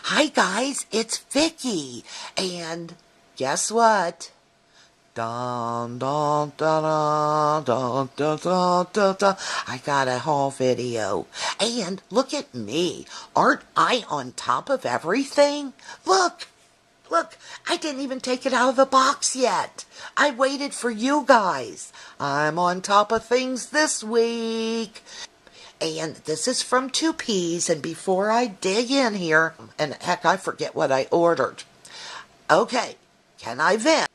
Hi guys, it's Vicky, and guess what? Dun, dun, dun, dun, dun, dun, dun, dun, dun. I got a haul video, and look at me. Aren't I on top of everything? Look, I didn't even take it out of the box yet. I waited for you guys. I'm on top of things this week. And this is from 2Ps, and before I dig in here, and heck, I forget what I ordered. Okay, can I vent?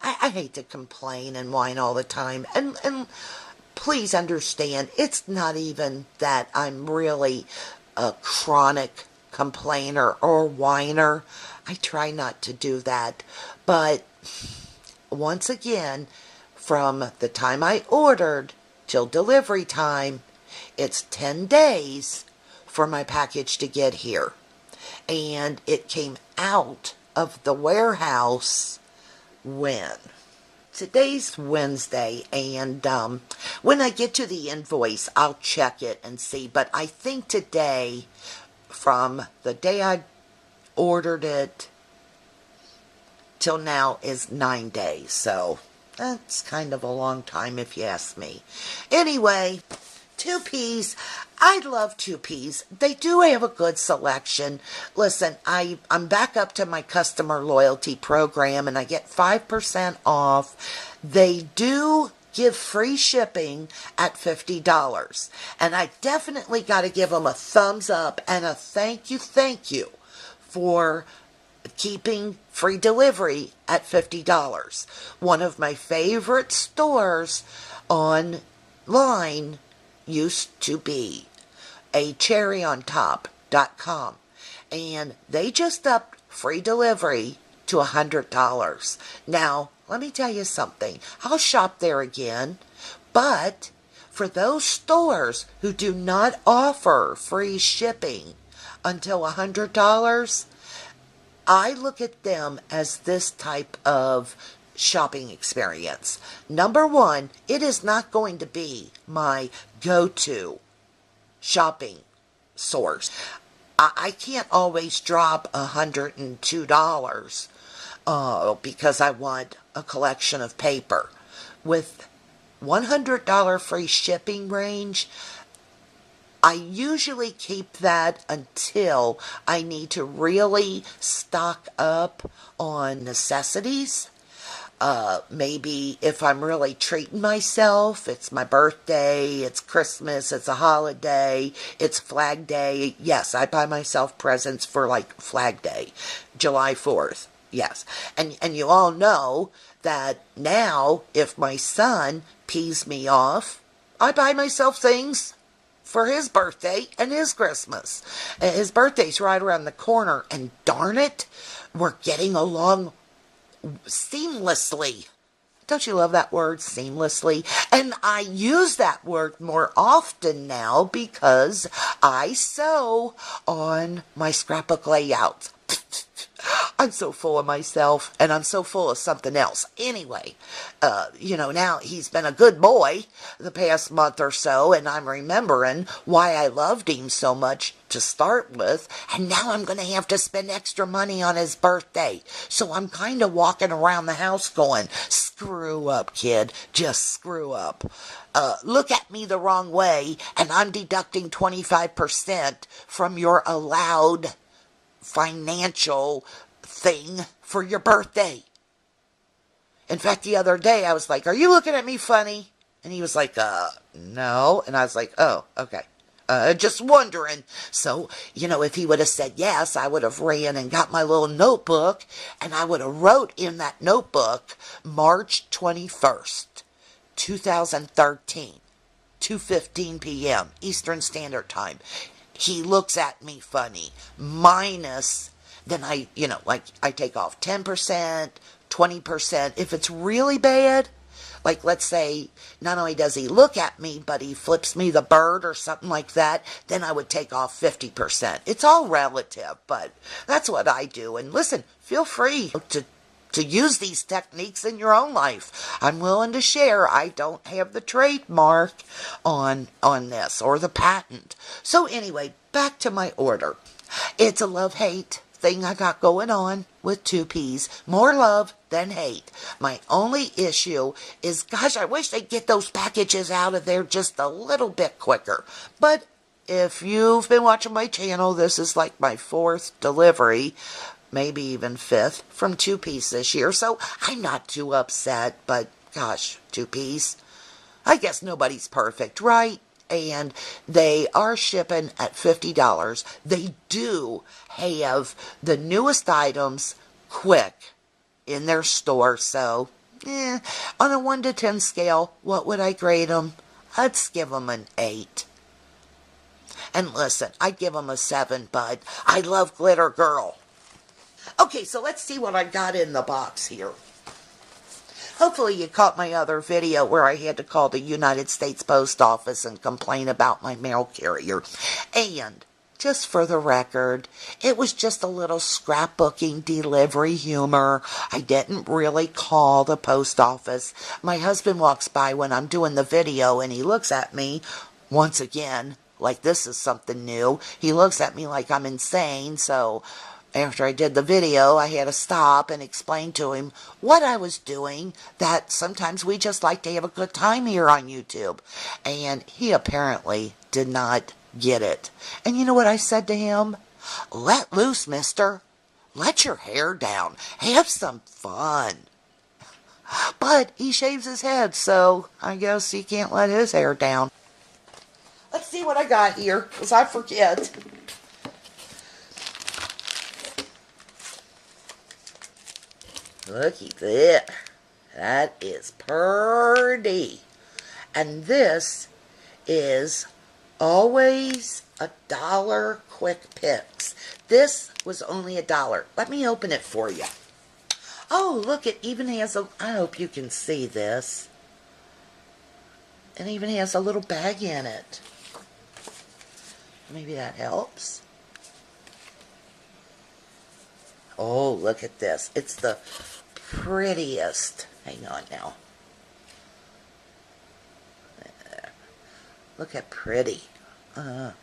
I hate to complain and whine all the time, and please understand, it's not even that I'm really a chronic complainer or whiner. I try not to do that, but once again, from the time I ordered till delivery time, it's 10 days for my package to get here. And it came out of the warehouse when? Today's Wednesday, and when I get to the invoice, I'll check it and see. But I think today, from the day I ordered it till now, is 9 days. So that's kind of a long time if you ask me. Anyway, 2Ps. I love 2Ps. They do have a good selection. Listen, I'm back up to my customer loyalty program, and I get 5% off. They do give free shipping at $50. And I definitely got to give them a thumbs up and a thank you for keeping free delivery at $50. One of my favorite stores online used to be a cherryontop.com, and they just upped free delivery to $100. Now, let me tell you something. I'll shop there again, but for those stores who do not offer free shipping until $100, I look at them as this type of shopping experience. Number one, it is not going to be my go-to shopping source. I can't always drop $102 because I want a collection of paper. With $100 free shipping range, I usually keep that until I need to really stock up on necessities. Maybe if I'm really treating myself, it's my birthday, it's Christmas, it's a holiday, it's Flag Day. Yes, I buy myself presents for like Flag Day, July 4th. Yes. And you all know that now if my son pees me off, I buy myself things for his birthday and his Christmas. His birthday's right around the corner, and darn it, we're getting along seamlessly. Don't you love that word, seamlessly? And I use that word more often now because I sew on my scrapbook layouts. I'm so full of myself, and I'm so full of something else. Anyway, now he's been a good boy the past month or so, and I'm remembering why I loved him so much to start with, and now I'm going to have to spend extra money on his birthday. So I'm kind of walking around the house going, screw up, kid, just screw up. Look at me the wrong way, and I'm deducting 25% from your allowed financial thing for your birthday. In fact, the other day I was like, are you looking at me funny? And he was like, no. And I was like, oh, okay. Just wondering. So, if he would have said yes, I would have ran and got my little notebook, and I would have wrote in that notebook March 21st, 2013, 2:15 p.m. Eastern Standard Time. He looks at me funny, minus, then I take off 10%, 20%. If it's really bad, like let's say, not only does he look at me, but he flips me the bird or something like that, then I would take off 50%. It's all relative, but that's what I do. And listen, feel free to use these techniques in your own life. I'm willing to share. I don't have the trademark on this or the patent. So anyway, back to my order. It's a love-hate thing I got going on with 2Ps. More love than hate. My only issue is, gosh, I wish they'd get those packages out of there just a little bit quicker. But if you've been watching my channel, this is like my 4th delivery, maybe even 5th, from 2Ps this year. So I'm not too upset, but gosh, 2Ps. I guess nobody's perfect, right? And they are shipping at $50. They do have the newest items quick in their store. So, on a 1 to 10 scale, what would I grade them? I'd give them an 8. And listen, I'd give them a 7, but I love Glitter Girl. Okay, so let's see what I got in the box here. Hopefully you caught my other video where I had to call the United States Post Office and complain about my mail carrier. And just for the record, it was just a little scrapbooking delivery humor. I didn't really call the post office. My husband walks by when I'm doing the video and he looks at me once again like this is something new. He looks at me like I'm insane, so after I did the video, I had to stop and explain to him what I was doing, that sometimes we just like to have a good time here on YouTube. And he apparently did not get it. And you know what I said to him? Let loose, mister. Let your hair down. Have some fun. But he shaves his head, so I guess he can't let his hair down. Let's see what I got here, because I forget. Looky there. That is pretty. And this is always $1 quick picks. This was only $1. Let me open it for you. Oh, look, it even has a, I hope you can see this. It even has a little bag in it. Maybe that helps. Oh, look at this. It's the prettiest. Hang on now. Look at pretty. I'm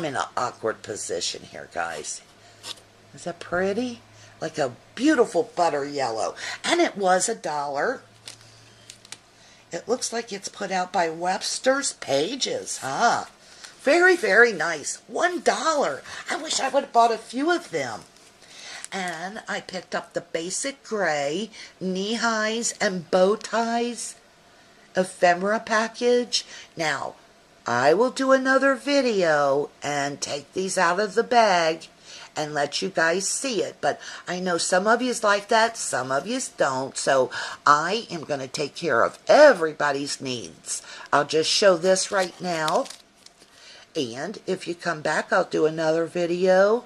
in an awkward position here, guys. Is that pretty? Like a beautiful butter yellow. And it was $1. It looks like it's put out by Webster's Pages, huh? Very, very nice. $1. I wish I would have bought a few of them. And I picked up the basic gray knee-highs and bow ties ephemera package. Now, I will do another video and take these out of the bag and let you guys see it. But I know some of yous like that, some of yous don't. So I am going to take care of everybody's needs. I'll just show this right now. And if you come back, I'll do another video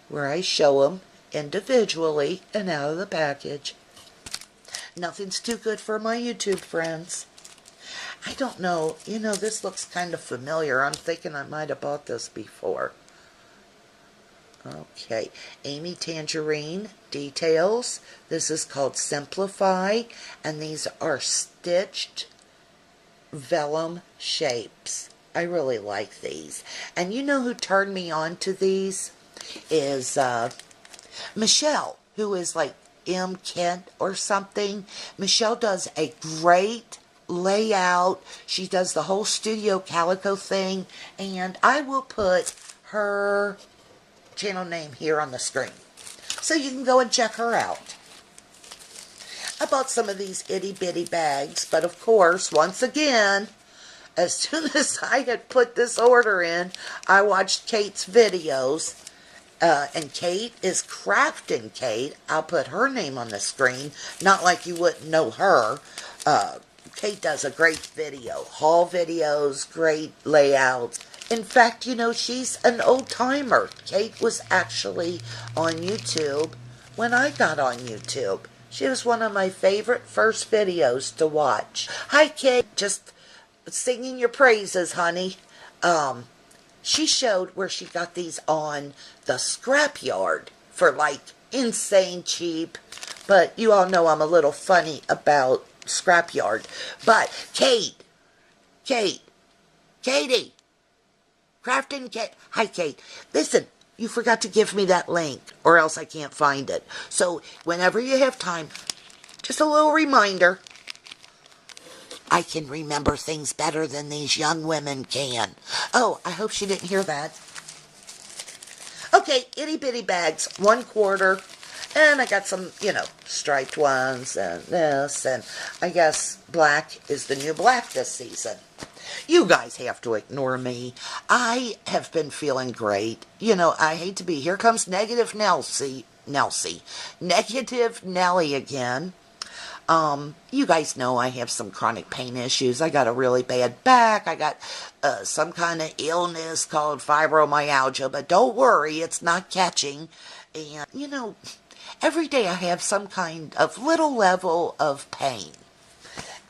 where I show them individually and out of the package. Nothing's too good for my YouTube friends. I don't know. You know, this looks kind of familiar. I'm thinking I might have bought this before. Okay. Amy Tangerine Details. This is called Simplify. And these are stitched vellum shapes. I really like these. And you know who turned me on to these? Is Michelle, who is like M. Kent or something. Michelle does a great layout. She does the whole Studio Calico thing. And I will put her channel name here on the screen, so you can go and check her out. I bought some of these itty-bitty bags, but of course, once again, as soon as I had put this order in, I watched Kate's videos. And Kate is Crafting Kate. I'll put her name on the screen. Not like you wouldn't know her. Kate does a great video. Haul videos, great layouts. In fact, you know, she's an old-timer. Kate was actually on YouTube when I got on YouTube. She was one of my favorite first videos to watch. Hi, Kate. Just singing your praises, honey. She showed where she got these on the scrapyard for like insane cheap. But you all know I'm a little funny about scrapyard. But Katie, Crafting Kate. Hi, Kate. Listen, you forgot to give me that link, or else I can't find it. So whenever you have time, just a little reminder. I can remember things better than these young women can. Oh, I hope she didn't hear that. Okay, itty bitty bags, 1/4. And I got some, striped ones and this. And I guess black is the new black this season. You guys have to ignore me. I have been feeling great. I hate to be. Here comes Negative Nelsie. Negative Nellie again. You guys know I have some chronic pain issues. I got a really bad back. I got some kind of illness called fibromyalgia, but don't worry, it's not catching. And, every day I have some kind of little level of pain.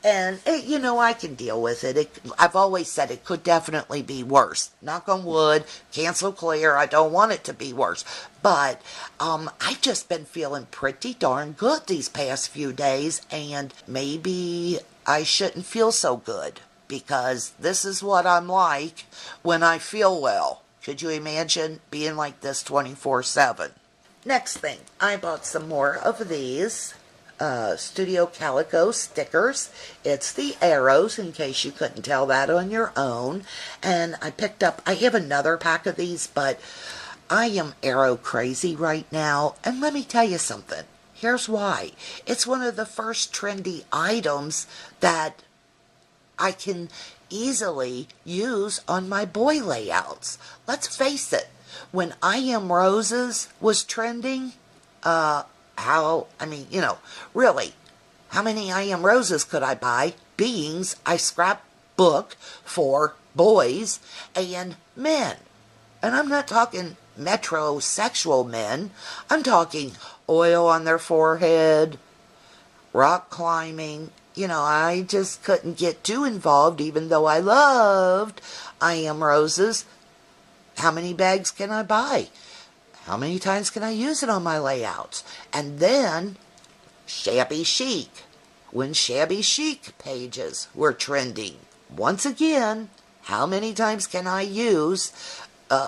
And, I can deal with it. I've always said it could definitely be worse. Knock on wood, cancel clear. I don't want it to be worse. But I've just been feeling pretty darn good these past few days. And maybe I shouldn't feel so good, because this is what I'm like when I feel well. Could you imagine being like this 24/7? Next thing, I bought some more of these. Studio Calico stickers. It's the arrows, in case you couldn't tell that on your own. And I have another pack of these, but I am arrow crazy right now. And let me tell you something. Here's why. It's one of the first trendy items that I can easily use on my boy layouts. Let's face it, when I Am Roses was trending, really, how many I Am Roses could I buy? Beings I scrapbook for boys and men. And I'm not talking metrosexual men. I'm talking oil on their forehead, rock climbing. I just couldn't get too involved, even though I loved I Am Roses. How many bags can I buy? How many times can I use it on my layouts? And then, shabby chic. When shabby chic pages were trending. Once again, how many times can I use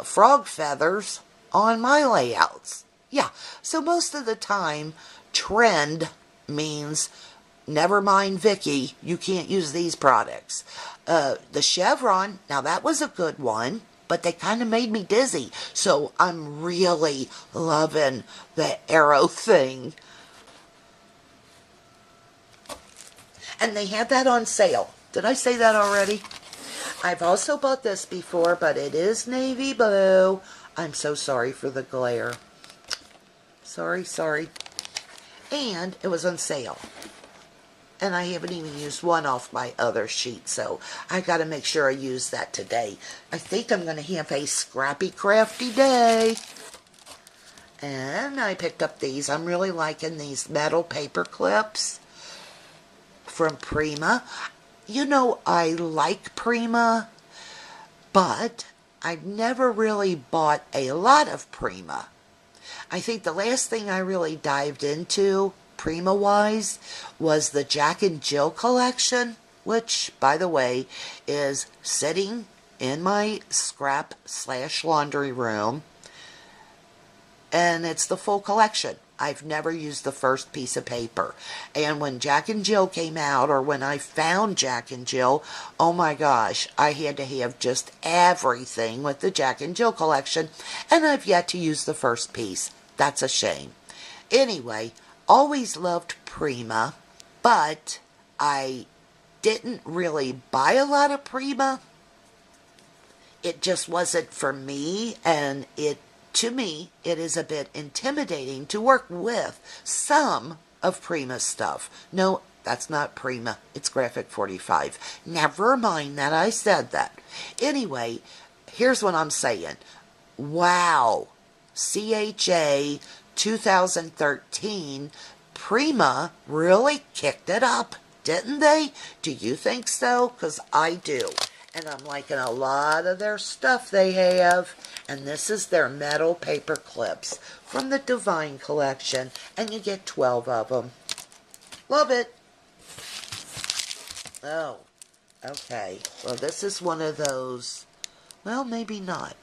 frog feathers on my layouts? Yeah, so most of the time, trend means, never mind Vicky, you can't use these products. The chevron, now that was a good one, but they kind of made me dizzy. So I'm really loving the arrow thing. And they had that on sale. Did I say that already? I've also bought this before, but it is navy blue. I'm so sorry for the glare. Sorry. And it was on sale. And I haven't even used one off my other sheet, so I got to make sure I use that today. I think I'm going to have a scrappy, crafty day. And I picked up these. I'm really liking these metal paper clips from Prima. I like Prima, but I've never really bought a lot of Prima. I think the last thing I really dived into Prima-wise was the Jack and Jill collection, which, by the way, is sitting in my scrap/laundry room, and it's the full collection. I've never used the first piece of paper. And when Jack and Jill came out, or when I found Jack and Jill, oh my gosh, I had to have just everything with the Jack and Jill collection, and I've yet to use the first piece. That's a shame. Anyway, always loved Prima, but I didn't really buy a lot of Prima. It just wasn't for me, and to me, it is a bit intimidating to work with some of Prima's stuff. No, that's not Prima. It's Graphic 45. Never mind that I said that. Anyway, here's what I'm saying. Wow. CHA 2013, Prima really kicked it up, didn't they? Do you think so? Because I do. And I'm liking a lot of their stuff they have. And this is their metal paper clips from the Divine collection. And you get 12 of them. Love it. Oh, okay. Well, this is one of those. Well, maybe not.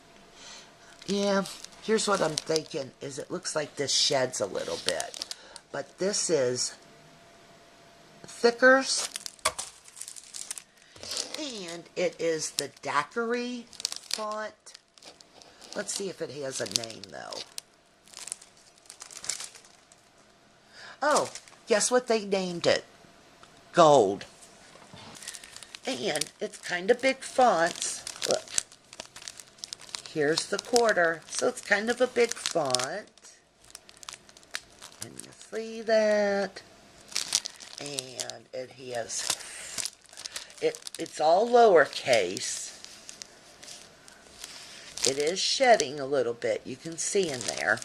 Yeah, Here's what I'm thinking, is it looks like this sheds a little bit. But this is Thickers, and it is the daiquiri font. Let's see if it has a name, though. Oh, guess what they named it? Gold. And it's kind of big fonts. Look. Here's the quarter. So it's kind of a big font. Can you see that? And it has... It's all lowercase. It is shedding a little bit. You can see in there.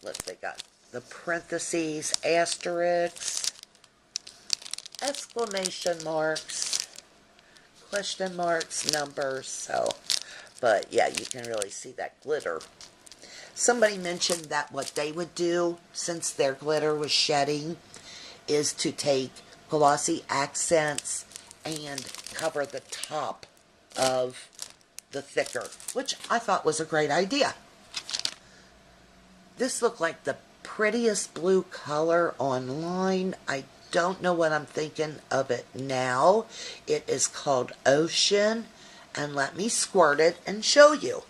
Look, they got the parentheses, asterisks, exclamation marks, question marks, numbers. So, but yeah, you can really see that glitter. Somebody mentioned that what they would do, since their glitter was shedding, is to take glossy accents and cover the top of the thicker, which I thought was a great idea. This looked like the prettiest blue color online. I don't know what I'm thinking of it now. It is called Ocean, and let me squirt it and show you.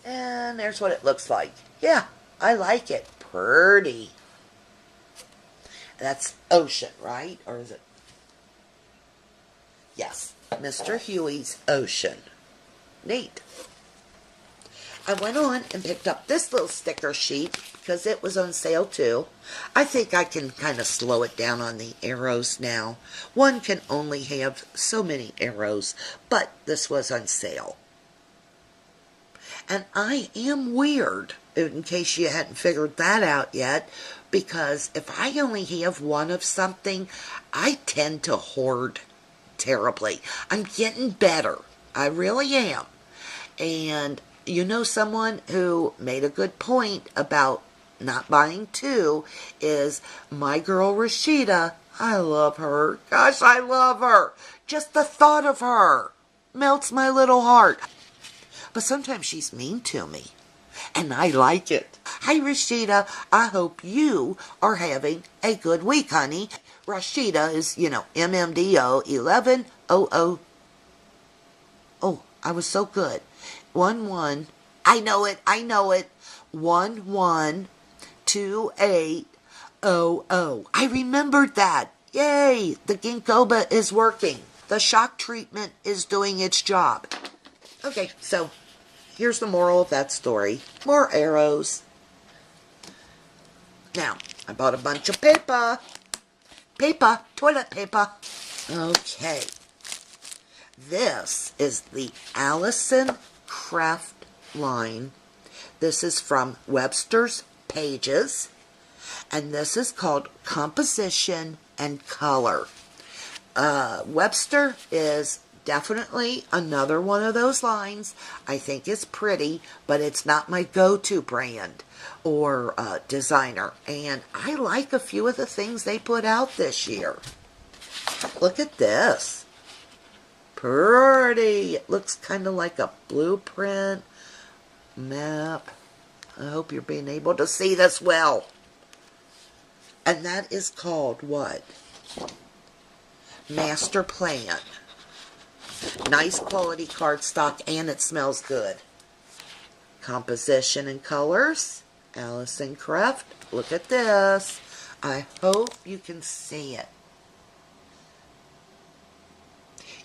And there's what it looks like. Yeah, I like it. Pretty. That's Ocean, right? Or is it? Yes, Mr. Huey's Ocean. Neat. I went on and picked up this little sticker sheet because it was on sale too. I think I can kind of slow it down on the arrows now. One can only have so many arrows, but this was on sale. And I am weird, in case you hadn't figured that out yet, because if I only have one of something, I tend to hoard terribly. I'm getting better. I really am. And you know, someone who made a good point about not buying two is my girl Rashida. I love her. Gosh, I love her. Just the thought of her melts my little heart. But sometimes she's mean to me, and I like it. Hi, Rashida. I hope you are having a good week, honey. Rashida is, MMDO 1100. Oh, I was so good. 11. I know it. 112800. I remembered that. Yay! The ginkgoba is working. The shock treatment is doing its job. Okay, so here's the moral of that story. More arrows. Now, I bought a bunch of paper. Toilet paper. Okay. This is the Allison Craft line. This is from Webster's Pages, and this is called Composition and Color. Webster is definitely another one of those lines. I think it's pretty, but it's not my go-to brand or designer, and I like a few of the things they put out this year. Look at this. Pretty. It looks kind of like a blueprint map. I hope you're being able to see this well. And that is called what? Master Plan. Nice quality cardstock, and it smells good. Composition and Colors. Allison Craft. Look at this. I hope you can see it.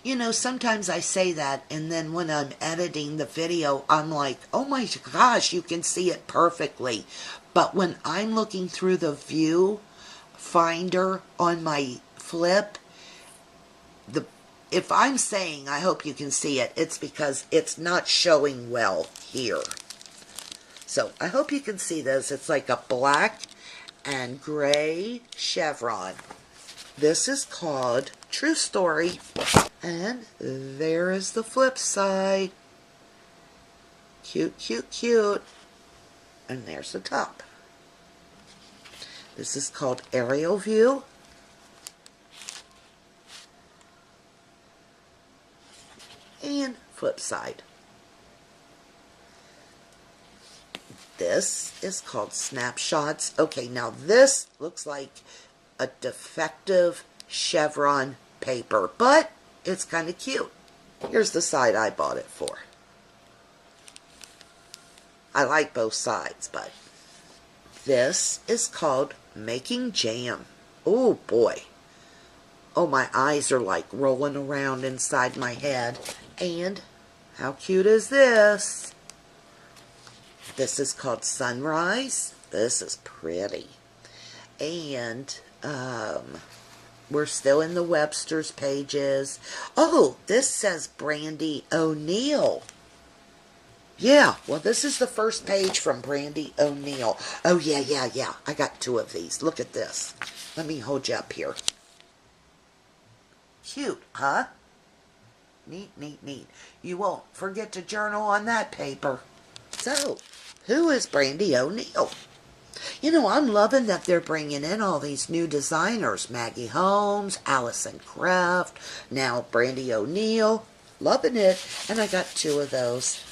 You know, sometimes I say that, and then when I'm editing the video, I'm like, oh my gosh, you can see it perfectly. But when I'm looking through the view finder on my flip, if I'm saying I hope you can see it, it's because it's not showing well here. So I hope you can see this. It's like a black and gray chevron. This is called True Story. And there is the flip side. Cute, cute, cute. And there's the top. This is called Aerial View. And flip side. This is called snapshots. Okay, now this looks like a defective chevron paper, but it's kind of cute. Here's the side I bought it for. I like both sides, but this is called making jam. Oh boy. Oh, my eyes are like rolling around inside my head. And how cute is this? This is called Sunrise. This is pretty. And we're still in the Webster's Pages. Oh, this says Brandy O'Neill. Yeah, well, this is the first page from Brandy O'Neill. Oh, yeah. I got 2 of these. Look at this. Let me hold you up here. Cute, huh? Neat. You won't forget to journal on that paper. So, who is Brandy O'Neill? You know, I'm loving that they're bringing in all these new designers. Maggie Holmes, Allison Kraft, now Brandy O'Neill. Loving it. And I got 2 of those.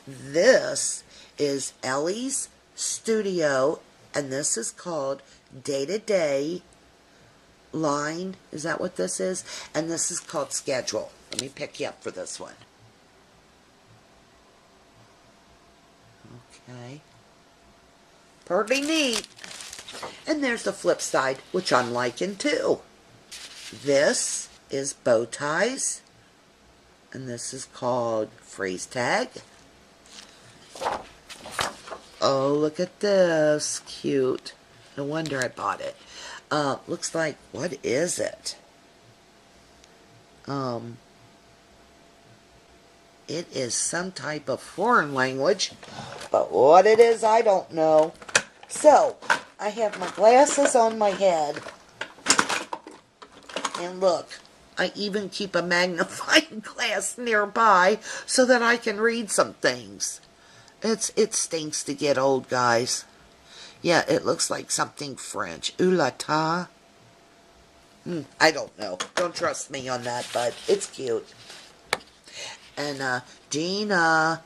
This is Ellie's Studio, and this is called Day to Day Line. Is that what this is? And this is called Schedule. Let me pick you up for this one. Okay. Pretty neat. And there's the flip side, which I'm liking too. This is Bow Ties, and this is called Freeze Tag. Oh, look at this. Cute. No wonder I bought it. Looks like, what is it? It is some type of foreign language, but what it is, I don't know. So, I have my glasses on my head, and look, I even keep a magnifying glass nearby so that I can read some things. It stinks to get old, guys. Yeah, it looks like something French. Oulata. I don't know. Don't trust me on that, but it's cute. And Gina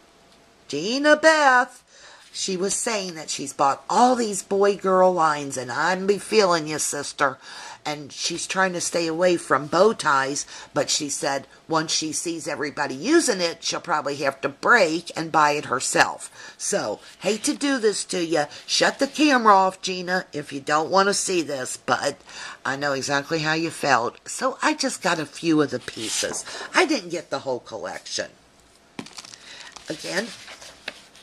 Beth, she was saying that she's bought all these boy-girl lines, and I'm be feeling you, sister. And she's trying to stay away from bow ties, but she said once she sees everybody using it, she'll probably have to break and buy it herself. So, hate to do this to you. Shut the camera off, Gina, if you don't want to see this, but I know exactly how you felt. So, I just got a few of the pieces. I didn't get the whole collection. Again,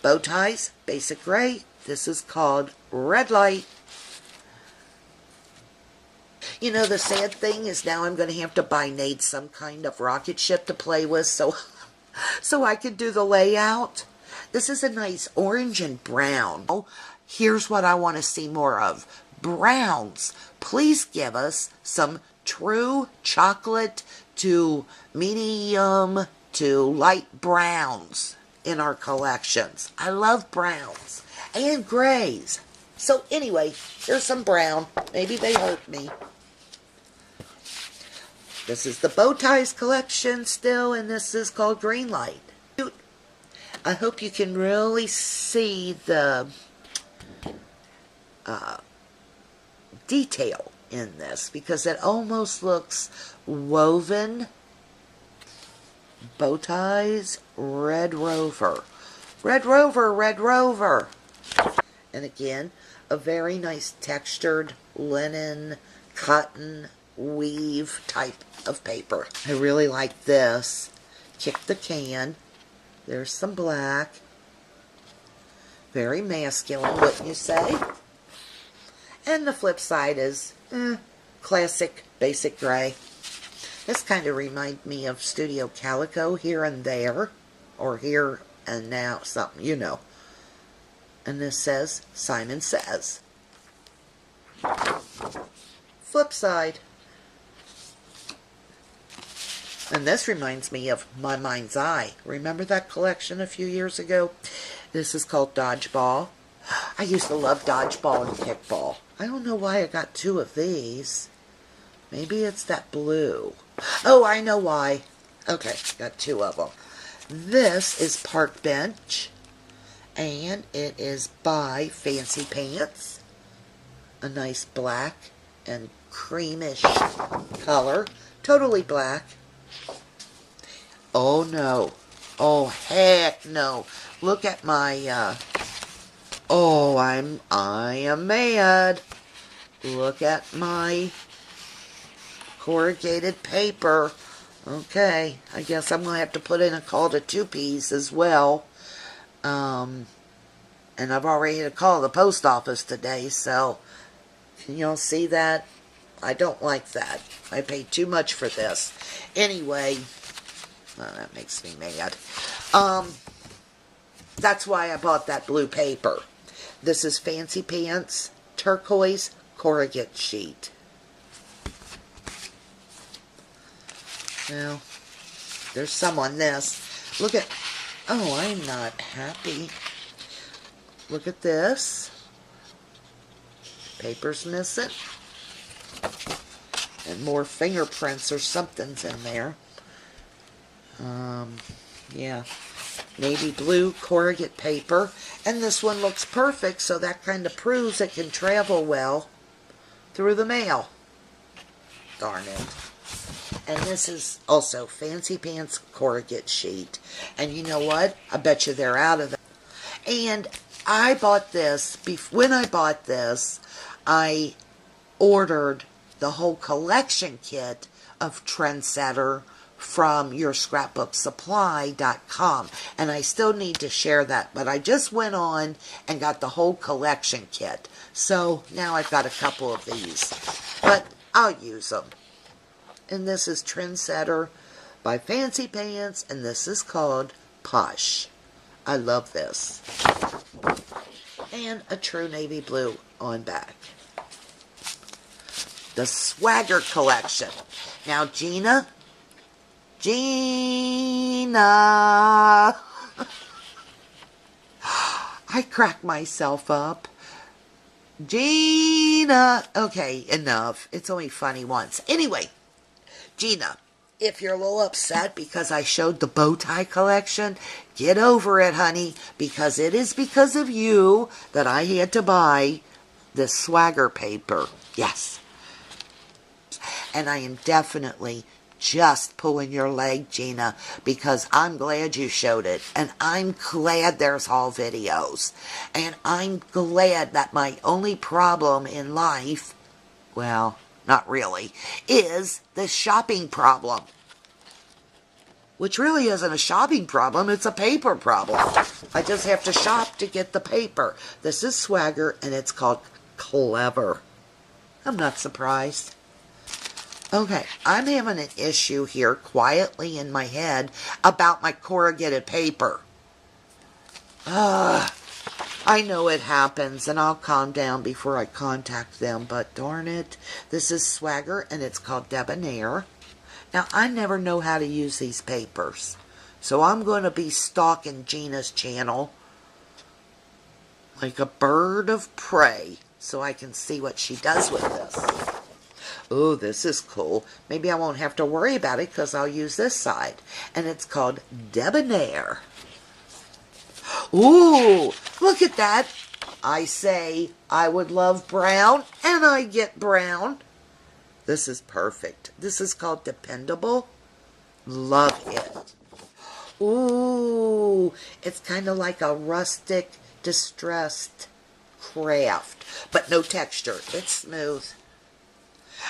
bow ties, basic gray. This is called Red Light. You know, the sad thing is now I'm going to have to buy Nate some kind of rocket ship to play with so I can do the layout. This is a nice orange and brown. Here's what I want to see more of. Browns. Please give us some true chocolate to medium to light browns in our collections. I love browns and grays. So anyway, here's some brown. Maybe they hurt me. This is the bow ties collection still, and this is called Green Light. I hope you can really see the detail in this, because it almost looks woven. Bow ties, Red Rover. Red Rover, Red Rover. And again, a very nice textured linen, cotton, weave type of paper. I really like this. Kick the can. There's some black. Very masculine, wouldn't you say? And the flip side is classic basic gray. This kind of reminds me of Studio Calico here and there, or here and now, something, you know. And this says, Simon Says. Flip side. And this reminds me of My Mind's Eye. Remember that collection a few years ago? This is called Dodgeball. I used to love Dodgeball and Kickball. I don't know why I got 2 of these. Maybe it's that blue. Oh, I know why. Okay, got 2 of them. This is Park Bench. And it is by Fancy Pants. A nice black and creamish color. Totally black. Oh no. Oh heck no. Look at my oh, I am mad. Look at my corrugated paper. Okay, I guess I'm going to have to put in a call to 2Ps as well. And I've already had a call to the post office today, so can y'all see that? I don't like that. I paid too much for this. Anyway, that makes me mad. That's why I bought that blue paper. This is Fancy Pants turquoise corrugate sheet. Well, there's some on this. Look at, oh, I'm not happy. Look at this. Paper's missing. And more fingerprints or something's in there. Yeah. Navy blue corrugate paper. And this one looks perfect, so that kind of proves it can travel well through the mail. Darn it. And this is also Fancy Pants corrugate sheet. And you know what? I bet you they're out of it. And I bought this, when I bought this, I ordered the whole collection kit of Trendsetter from yourscrapbooksupply.com. And I still need to share that, but I just went on and got the whole collection kit. So now I've got a couple of these, but I'll use them. And this is Trendsetter by Fancy Pants, and this is called Posh. I love this. And a true navy blue on back. The Swagger collection. Now, Gina. I crack myself up. Gina. Okay, enough. It's only funny once. Anyway, Gina, if you're a little upset because I showed the bow tie collection, get over it, honey, because it is because of you that I had to buy this Swagger paper. Yes. And I am definitely just pulling your leg, Gina, because I'm glad you showed it, and I'm glad there's haul videos, and I'm glad that my only problem in life, well, not really, is the shopping problem. Which really isn't a shopping problem, it's a paper problem. I just have to shop to get the paper. This is Swagger, and it's called Clever. I'm not surprised. Okay, I'm having an issue here quietly in my head about my corrugated paper. I know it happens, and I'll calm down before I contact them, but darn it, this is Swagger, and it's called Debonair. Now, I never know how to use these papers, so I'm going to be stalking Gina's channel like a bird of prey so I can see what she does with this. Oh, this is cool. Maybe I won't have to worry about it because I'll use this side. And it's called Debonair. Ooh, look at that. I say I would love brown, and I get brown. This is perfect. This is called Dependable. Love it. Ooh, it's kind of like a rustic, distressed craft, but no texture. It's smooth.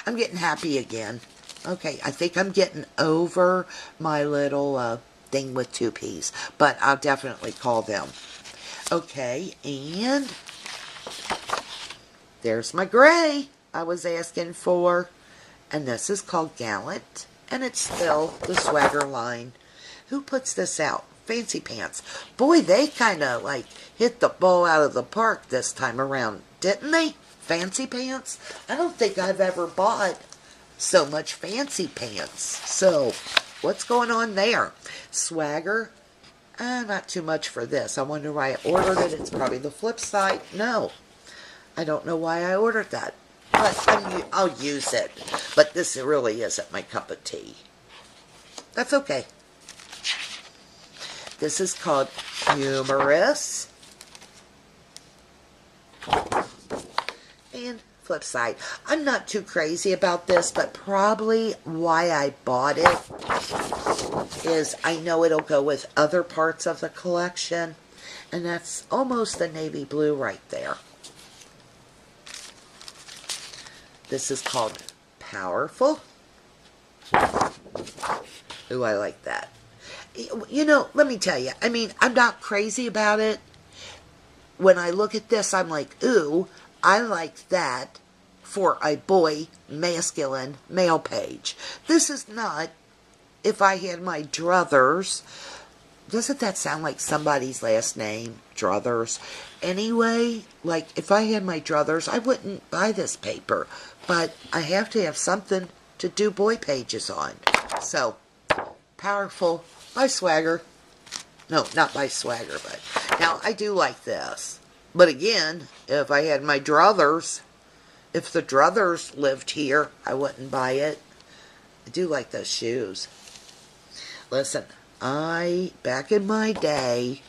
I'm getting happy again. Okay, I think I'm getting over my little thing with 2Ps, but I'll definitely call them. Okay, and there's my gray I was asking for. And this is called Gallant, and it's still the Swagger line. Who puts this out? Fancy Pants. Boy, they kind of like hit the ball out of the park this time around, didn't they? Fancy Pants? I don't think I've ever bought so much Fancy Pants. So, what's going on there? Swagger? Not too much for this. I wonder why I ordered it. It's probably the flip side. No. I don't know why I ordered that. But I'll use it. But this really isn't my cup of tea. That's okay. This is called Humorous. And flip side. I'm not too crazy about this, but probably why I bought it is I know it'll go with other parts of the collection. And that's almost the navy blue right there. This is called Powerful. Ooh, I like that. You know, let me tell you, I mean, I'm not crazy about it. When I look at this, I'm like, ooh, I like that for a boy, masculine, male page. This is not, if I had my druthers, doesn't that sound like somebody's last name? Druthers. Anyway, like, if I had my druthers, I wouldn't buy this paper. But I have to have something to do boy pages on. So, Powerful by Swagger. No, not by Swagger, but now I do like this. But again, if I had my druthers, if the druthers lived here, I wouldn't buy it. I do like those shoes. Listen, back in my day,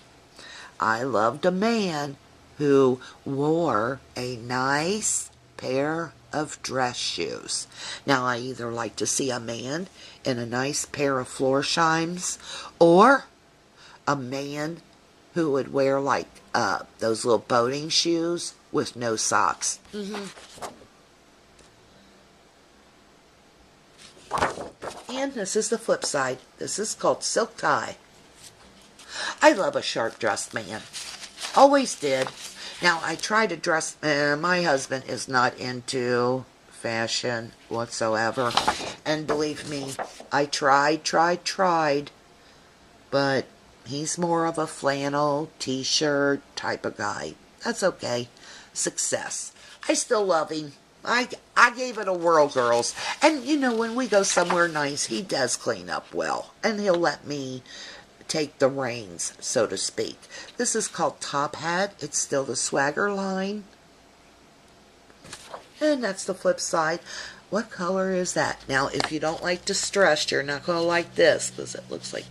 I loved a man who wore a nice pair of dress shoes. Now, I either like to see a man in a nice pair of Florsheim's, or a man who would wear like those little boating shoes with no socks. And this is the flip side. This is called Silk Tie. I love a sharp-dressed man. Always did. Now, I try to dress... my husband is not into fashion whatsoever. And believe me, I tried. But he's more of a flannel, t-shirt type of guy. That's okay. Success. I still love him. I gave it a whirl, girls. And, you know, when we go somewhere nice, he does clean up well. And he'll let me take the reins, so to speak. This is called Top Hat. It's still the Swagger line. And that's the flip side. What color is that? Now, if you don't like distressed, you're not going to like this, because it looks like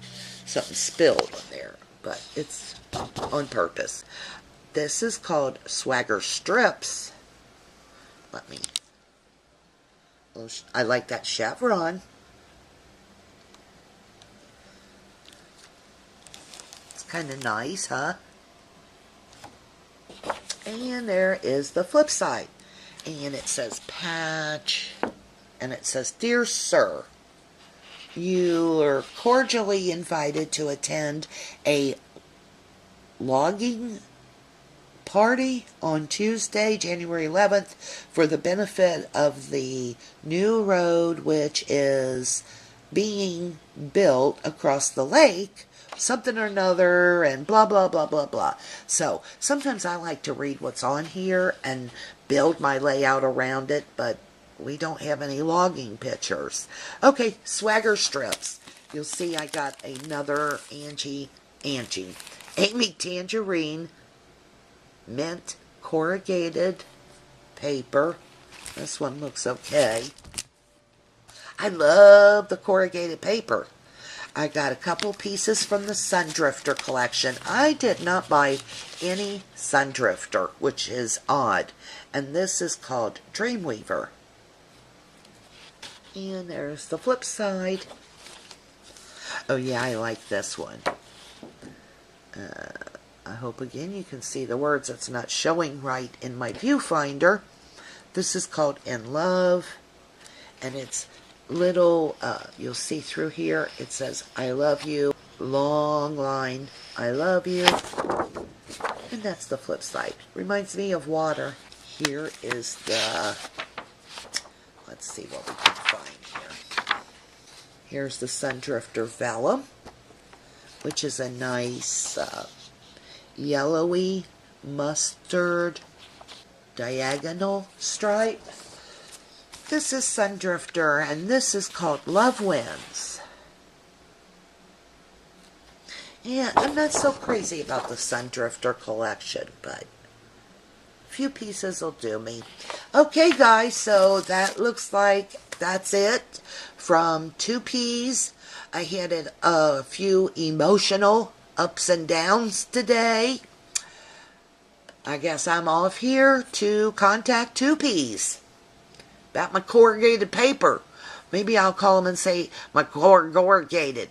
something spilled on there. But it's on purpose. This is called Swagger Strips. Let me... I like that chevron. It's kind of nice, huh? And there is the flip side. And it says patch. And it says, Dear Sir, you are cordially invited to attend a logging party on Tuesday, January 11th, for the benefit of the new road which is being built across the lake, something or another, and blah, blah, blah, blah, blah. So, sometimes I like to read what's on here and build my layout around it, but we don't have any logging pictures. Okay, Swagger Strips. You'll see I got another Amy Tangerine mint corrugated paper. This one looks okay. I love the corrugated paper. I got a couple pieces from the Sundrifter collection. I did not buy any Sundrifter, which is odd. And this is called Dreamweaver. And there's the flip side. Oh yeah, I like this one. I hope again you can see the words. It's not showing right in my viewfinder. This is called In Love. And it's little, you'll see through here, it says, I love you. Long line, I love you. And that's the flip side. Reminds me of water. Here is the, let's see what we can find here. Here's the Sundrifter Vellum, which is a nice yellowy mustard diagonal stripe. This is Sundrifter, and this is called Love Wins. Yeah, I'm not so crazy about the Sundrifter collection, but a few pieces will do me. Okay, guys, so that looks like that's it from 2Ps. I had a few emotional ups and downs today. I guess I'm off here to contact 2Ps about my corrugated paper. Maybe I'll call them and say, my corrugated,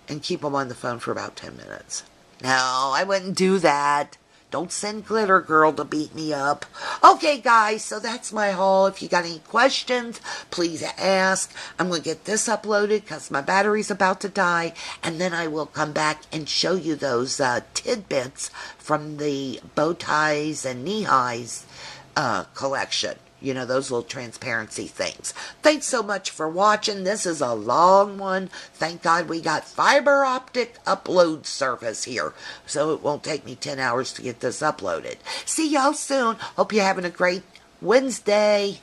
and keep them on the phone for about 10 minutes. No, I wouldn't do that. Don't send Glitter Girl to beat me up. Okay, guys, so that's my haul. If you got any questions, please ask. I'm going to get this uploaded because my battery's about to die, and then I will come back and show you those tidbits from the bow ties and knee highs collection. You know, those little transparency things. Thanks so much for watching. This is a long one. Thank God we got fiber optic upload service here, so it won't take me 10 hours to get this uploaded. See y'all soon. Hope you're having a great Wednesday.